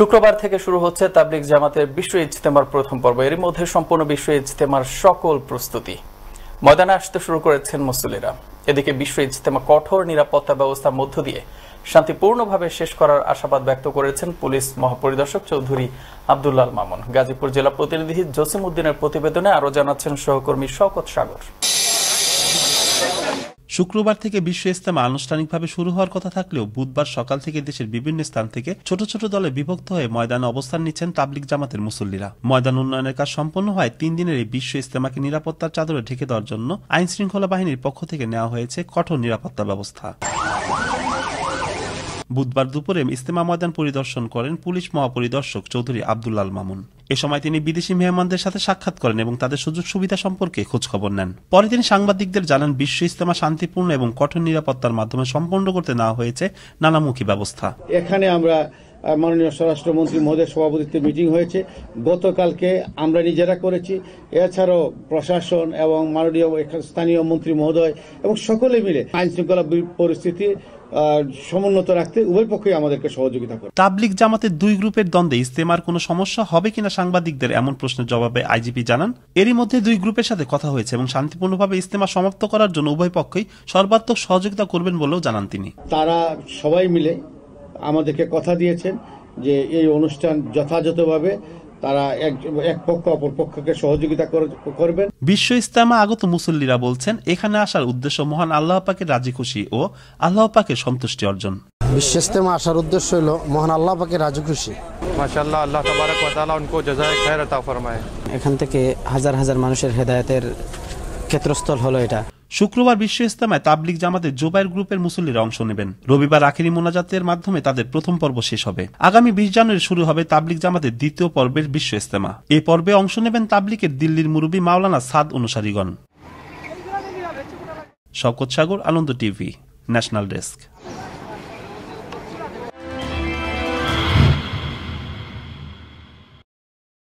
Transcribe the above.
শুক্রবার থেকে শুরু হচ্ছে তাবলিগ জামাতের বিশ্ব ইজতেমার প্রথম পর্ব। এর মধ্যে সম্পূর্ণ বিশ্ব ইজতেমার সকল প্রস্তুতি ময়দানে আসতে শুরু করেছেন মুসল্লিরা। এদিকে বিশ্ব ইজতেমা কঠোর নিরাপত্তা ব্যবস্থার মধ্য দিয়ে শান্তিপূর্ণভাবে শেষ করার আশাবাদ ব্যক্ত করেছেন পুলিশ মহাপরিদর্শক চৌধুরী আব্দুল্লাহ মামুন। গাজীপুর জেলা প্রতিনিধি জসিম উদ্দিনের প্রতিবেদনে আরো জানাচ্ছেন সহকর্মী শওকত সাগর। শুক্রবার থেকে বিশ্ব ইজতেমা আনুষ্ঠানিকভাবে শুরু হওয়ার কথা থাকলেও বুধবার সকাল থেকে দেশের বিভিন্ন স্থান থেকে ছোট ছোট দলে বিভক্ত হয়ে ময়দানে অবস্থান নিচ্ছেন তাবলিগ জামাতের মুসল্লিরা। ময়দান উন্নয়নের কাজ সম্পন্ন হয় 3 দিনের এই বিশ্ব ইজতেমাকে নিরাপত্তার চাদরে ঢেকে দেওয়ার জন্য আইন শৃঙ্খলা বাহিনীর পক্ষ থেকে নেওয়া হয়েছে কঠোর নিরাপত্তা ব্যবস্থা। বুধবার দুপুরে ইজতেমা ময়দান পরিদর্শন করেন পুলিশ মহাপরিদর্শক চৌধুরী আব্দুল্লাহ মামুন। এ সময় তিনি বিদেশি মেহমানদের সাথে সাক্ষাৎ করেন এবং তাদের সুযোগ সুবিধা সম্পর্কে খোঁজখবর নেন। পরে তিনি সাংবাদিকদের জানান, বিশ্ব ইজতেমা শান্তিপূর্ণ এবং কঠোর নিরাপত্তার মাধ্যমে সম্পন্ন করতে নেওয়া হয়েছে নানামুখী ব্যবস্থা। এখানে আমরা মাননীয় স্বরাষ্ট্রমন্ত্রী মহোদয়ের সভাপতিত্বে মিটিং হয়েছে, গতকালকে আমরা নিজেরা করেছি। এছাড়াও প্রশাসন এবং মাননীয় স্থানীয় মন্ত্রী মহোদয় এবং সকলে মিলে আইন শৃঙ্খলা পরিস্থিতি সমুন্নত রাখতে উভয় পক্ষই আমাদেরকে সহযোগিতা করে। তাবলিগ জামাতের 2 গ্রুপের দ্বন্দ্বে ইজতেমার কোনো সমস্যা হবে কিনা সাংবাদিকদের এমন প্রশ্নের জবাবে আইজিপি জানান, এরই মধ্যে 2 গ্রুপের সাথে কথা হয়েছে এবং শান্তিপূর্ণভাবে ইজতেমা সমাপ্ত করার জন্য উভয় পক্ষই সর্বাত্মক সহযোগিতা করবেন বলেও জানান তিনি। তারা সবাই মিলে আমাদেরকে কথা দিয়েছেন যে এই অনুষ্ঠান যথাযথভাবে তারা এক পক্ষ অপর পক্ষকে সহযোগিতা করবেন। বিশ্ব ইজতেমা আগত মুসল্লিরা বলছেন, এখানে আসার উদ্দেশ্য মহান আল্লাহ পাকের রাজি খুশি ও আল্লাহ পাকের সন্তুষ্টি অর্জন। বিশ্ব ইজতেমা আসার উদ্দেশ্য হলো মহান আল্লাহ পাকের রাজি খুশি। মাশাআল্লাহ, আল্লাহ তাবারাক ওয়া তাআলা উনকো জাযায়ে খায়র আতা ফরমায়ে। এখান থেকে হাজার হাজার মানুষের হেদায়েতের ক্ষেত্রস্থল হলো এটা। শুক্রবার বিশ্ব ইজতেমায় তাবলিগ জামাতের জোবাইর গ্রুপের মুসল্লিরা অংশ নেবেন। রবিবার আখেরি মোনাজাতের মাধ্যমে তাদের প্রথম পর্ব শেষ হবে। আগামী 20 জানুয়ারি শুরু হবে তাবলিগ জামাতের দ্বিতীয় পর্বের বিশ্ব ইজতেমা। এই পর্বে অংশ নেবেন তাবলিগের দিল্লির মুরব্বী মাওলানা সাদ অনুসারীগণ। শওকত সাগর, আনন্দ টিভি, ন্যাশনাল ডেস্ক।